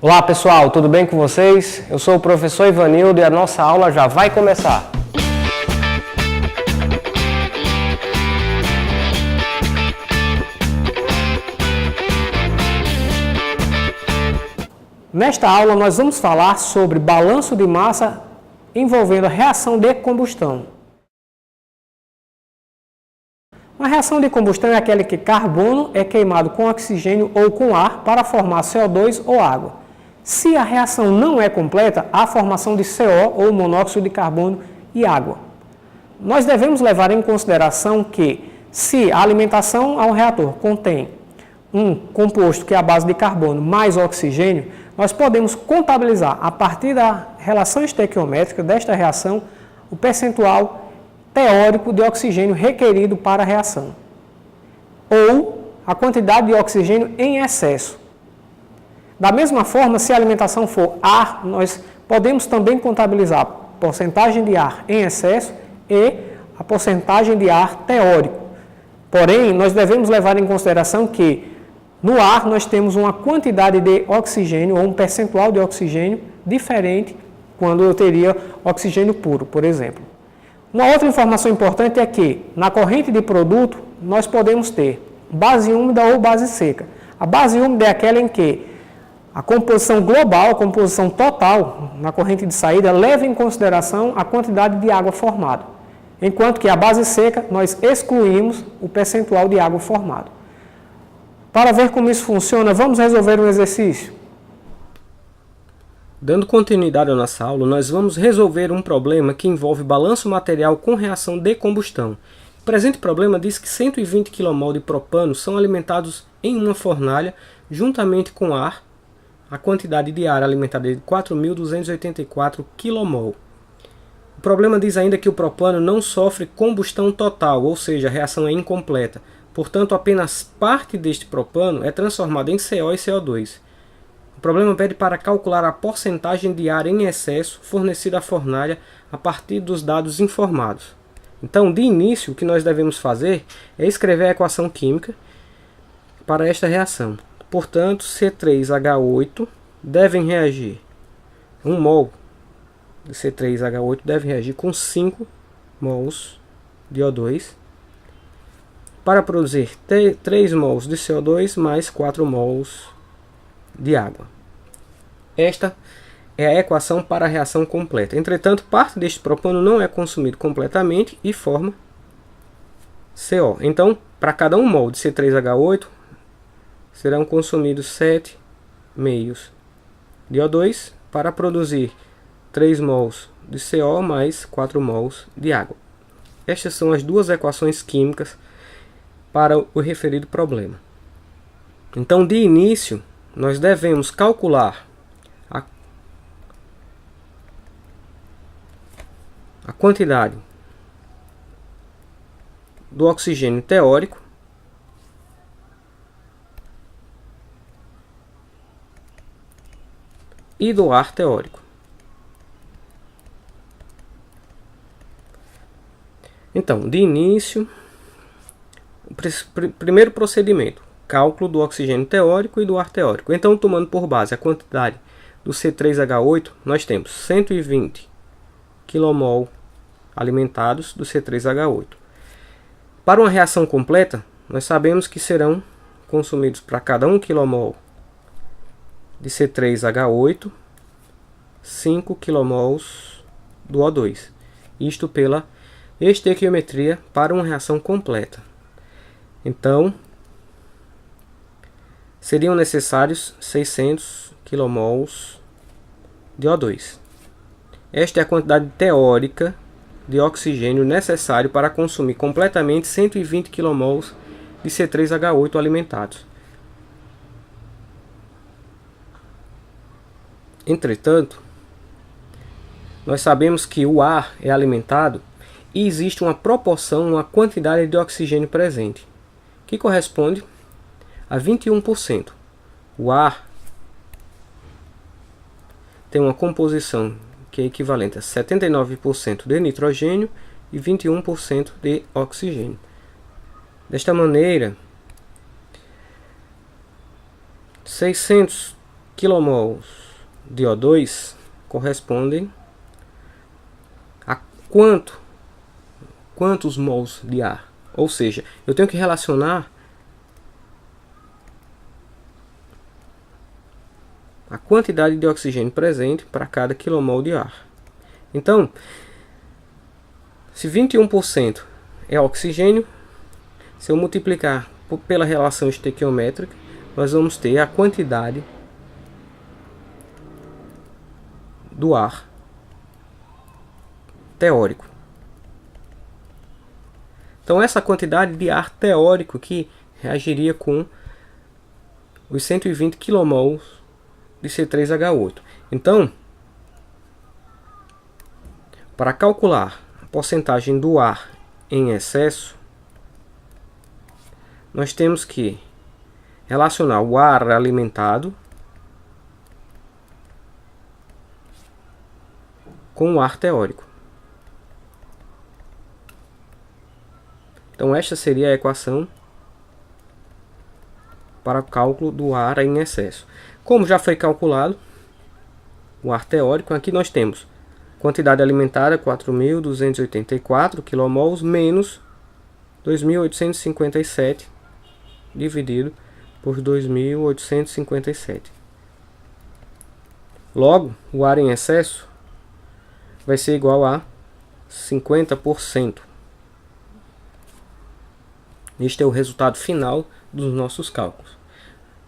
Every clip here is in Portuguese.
Olá pessoal, tudo bem com vocês? Eu sou o professor Ivanildo e a nossa aula já vai começar. Nesta aula nós vamos falar sobre balanço de massa envolvendo a reação de combustão. Uma reação de combustão é aquela que carbono é queimado com oxigênio ou com ar para formar CO2 ou água. Se a reação não é completa, há a formação de CO ou monóxido de carbono e água. Nós devemos levar em consideração que, se a alimentação ao reator contém um composto que é a base de carbono mais oxigênio, nós podemos contabilizar a partir da relação estequiométrica desta reação o percentual teórico de oxigênio requerido para a reação, ou a quantidade de oxigênio em excesso. Da mesma forma, se a alimentação for ar, nós podemos também contabilizar a porcentagem de ar em excesso e a porcentagem de ar teórico. Porém, nós devemos levar em consideração que no ar nós temos uma quantidade de oxigênio ou um percentual de oxigênio diferente quando eu teria oxigênio puro, por exemplo. Uma outra informação importante é que na corrente de produto nós podemos ter base úmida ou base seca. A base úmida é aquela em que a composição global, a composição total na corrente de saída leva em consideração a quantidade de água formada, enquanto que a base seca nós excluímos o percentual de água formado. Para ver como isso funciona, vamos resolver um exercício. Dando continuidade à nossa aula, nós vamos resolver um problema que envolve balanço material com reação de combustão. O presente problema diz que 120 kmol de propano são alimentados em uma fornalha juntamente com ar. A quantidade de ar alimentada é de 4.284 kmol. O problema diz ainda que o propano não sofre combustão total, ou seja, a reação é incompleta. Portanto, apenas parte deste propano é transformada em CO e CO2. O problema pede para calcular a porcentagem de ar em excesso fornecida à fornalha a partir dos dados informados. Então, de início, o que nós devemos fazer é escrever a equação química para esta reação. Portanto, C3H8 devem reagir, 1 mol de C3H8 deve reagir com 5 mols de O2 para produzir 3 mols de CO2 mais 4 mols de água. Esta é a equação para a reação completa. Entretanto, parte deste propano não é consumido completamente e forma CO. Então, para cada 1 mol de C3H8, serão consumidos 7 meios de O2 para produzir 3 mols de CO mais 4 mols de água. Estas são as duas equações químicas para o referido problema. Então, de início, nós devemos calcular a quantidade do oxigênio teórico e do ar teórico. Então, de início, o primeiro procedimento, cálculo do oxigênio teórico e do ar teórico. Então, tomando por base a quantidade do C3H8, nós temos 120 kmol alimentados do C3H8. Para uma reação completa, nós sabemos que serão consumidos para cada 1 kmol de C3H8, 5 kmol do O2. Isto pela estequiometria para uma reação completa. Então, seriam necessários 600 kmol de O2. Esta é a quantidade teórica de oxigênio necessário para consumir completamente 120 kmol de C3H8 alimentados. Entretanto, nós sabemos que o ar é alimentado e existe uma proporção, uma quantidade de oxigênio presente, que corresponde a 21%. O ar tem uma composição que é equivalente a 79% de nitrogênio e 21% de oxigênio. Desta maneira, 600 kmol de O2 correspondem a quantos mols de ar. Ou seja, eu tenho que relacionar a quantidade de oxigênio presente para cada quilomol de ar. Então, se 21% é oxigênio, se eu multiplicar pela relação estequiométrica, nós vamos ter a quantidade do ar teórico. Então, essa quantidade de ar teórico que reagiria com os 120 kmol de C3H8. Então, para calcular a porcentagem do ar em excesso, nós temos que relacionar o ar alimentado com o ar teórico. Então esta seria a equação para o cálculo do ar em excesso. Como já foi calculado o ar teórico, aqui nós temos quantidade alimentada 4.284 kmol menos 2.857 dividido por 2.857. Logo, o ar em excesso vai ser igual a 50%. Este é o resultado final dos nossos cálculos.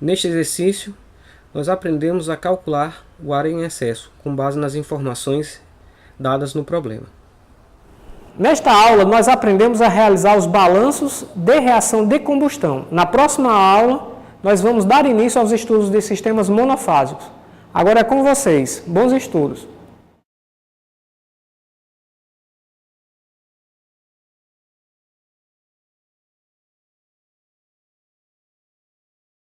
Neste exercício, nós aprendemos a calcular o ar em excesso com base nas informações dadas no problema. Nesta aula, nós aprendemos a realizar os balanços de reação de combustão. Na próxima aula, nós vamos dar início aos estudos de sistemas monofásicos. Agora é com vocês. Bons estudos!